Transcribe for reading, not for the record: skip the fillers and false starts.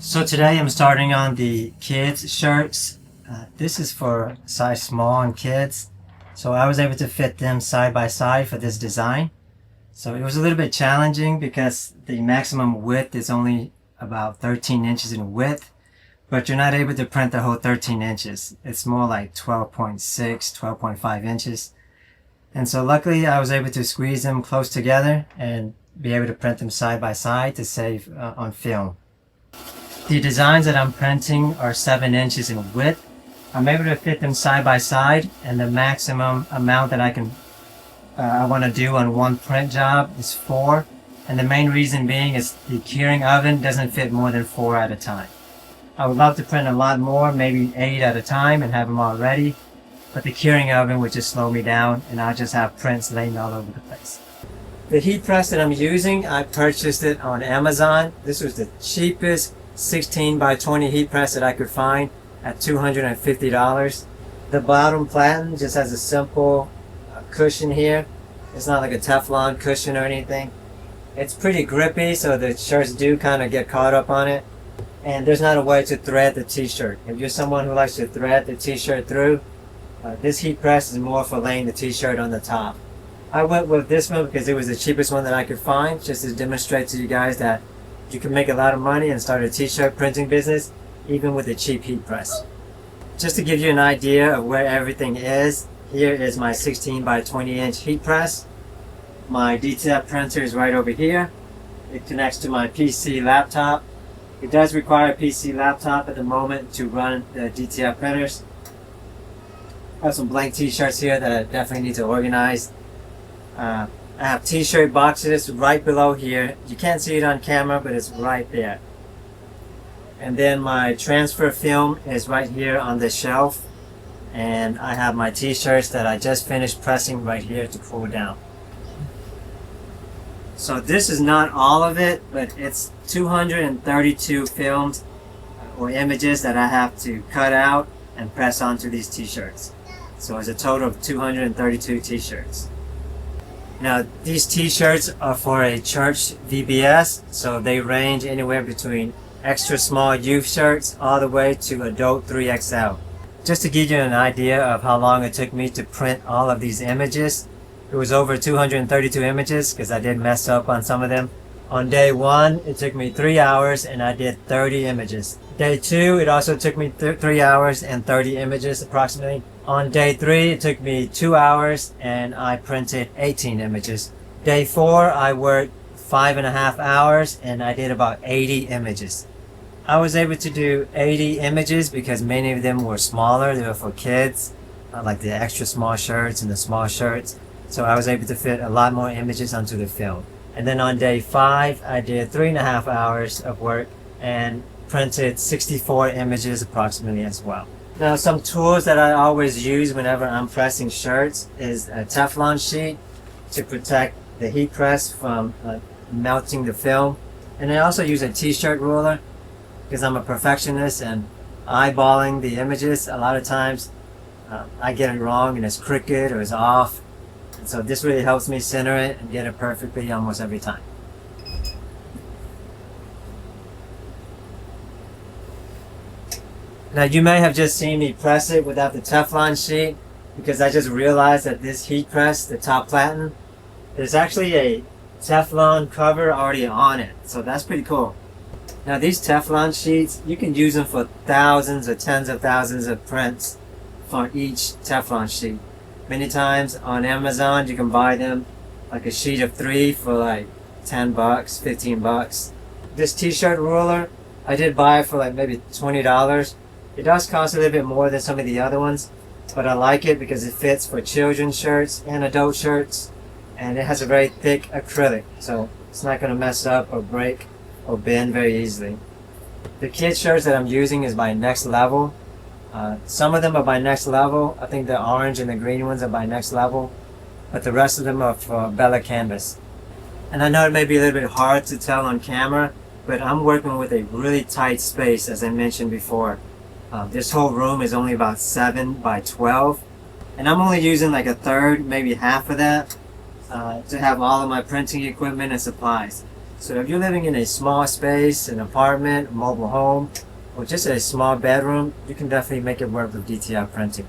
So today I'm starting on the kids shirts. This is for size small and kids. So I was able to fit them side by side for this design. So it was a little bit challenging because the maximum width is only about 13 inches in width, but you're not able to print the whole 13 inches. It's more like 12.6, 12.5 inches. And so luckily I was able to squeeze them close together and be able to print them side by side to save on film. The designs that I'm printing are 7 inches in width. I'm able to fit them side by side, and the maximum amount that I want to do on one print job is 4. And the main reason being is the curing oven doesn't fit more than 4 at a time. I would love to print a lot more, maybe 8 at a time and have them all ready, but the curing oven would just slow me down and I'll just have prints laying all over the place. The heat press that I'm using, I purchased it on Amazon. This was the cheapest 16 by 20 heat press that I could find at $250. The bottom platen just has a simple cushion here. It's not like a Teflon cushion or anything. It's pretty grippy, so the shirts do kind of get caught up on it. And there's not a way to thread the t-shirt. If you're someone who likes to thread the t-shirt through, this heat press is more for laying the t-shirt on the top. I went with this one because it was the cheapest one that I could find, just to demonstrate to you guys that you can make a lot of money and start a t-shirt printing business even with a cheap heat press. Just to give you an idea of where everything is, here is my 16 by 20 inch heat press. My DTF printer is right over here. It connects to my PC laptop. It does require a PC laptop at the moment to run the DTF printers. I have some blank t-shirts here that I definitely need to organize. I have t-shirt boxes right below here. You can't see it on camera, but it's right there. And then my transfer film is right here on the shelf. And I have my t-shirts that I just finished pressing right here to pull down. So this is not all of it, but it's 232 films or images that I have to cut out and press onto these t-shirts. So it's a total of 232 t-shirts. Now these t-shirts are for a church VBS, so they range anywhere between extra small youth shirts all the way to adult 3XL. Just to give you an idea of how long it took me to print all of these images, it was over 232 images because I did mess up on some of them. On day 1, it took me 3 hours and I did 30 images. Day 2, it also took me 3 hours and 30 images approximately. On day 3, it took me 2 hours and I printed 18 images. Day 4, I worked 5.5 hours and I did about 80 images. I was able to do 80 images because many of them were smaller. They were for kids, like the extra small shirts and the small shirts. So I was able to fit a lot more images onto the film. And then on day 5, I did 3.5 hours of work and printed 64 images approximately as well. Now some tools that I always use whenever I'm pressing shirts is a Teflon sheet to protect the heat press from melting the film. And I also use a t-shirt ruler because I'm a perfectionist and eyeballing the images. A lot of times I get it wrong and it's crooked or it's off. And so this really helps me center it and get it perfectly almost every time. Now you may have just seen me press it without the Teflon sheet because I just realized that this heat press, the top platen, there's actually a Teflon cover already on it. So that's pretty cool. Now these Teflon sheets, you can use them for thousands or tens of thousands of prints for each Teflon sheet. Many times on Amazon you can buy them like a sheet of 3 for like 10 bucks, 15 bucks. This t-shirt ruler, I did buy it for like maybe $20. It does cost a little bit more than some of the other ones, but I like it because it fits for children's shirts and adult shirts, and it has a very thick acrylic, so it's not going to mess up or break or bend very easily. The kids shirts that I'm using is by Next Level. Some of them are by Next Level. I think the orange and the green ones are by Next Level, but the rest of them are for Bella Canvas. And I know it may be a little bit hard to tell on camera, but I'm working with a really tight space, as I mentioned before. This whole room is only about 7 by 12, and I'm only using like a third, maybe half of that to have all of my printing equipment and supplies. So if you're living in a small space, an apartment, a mobile home, or just a small bedroom, you can definitely make it work with DTF printing.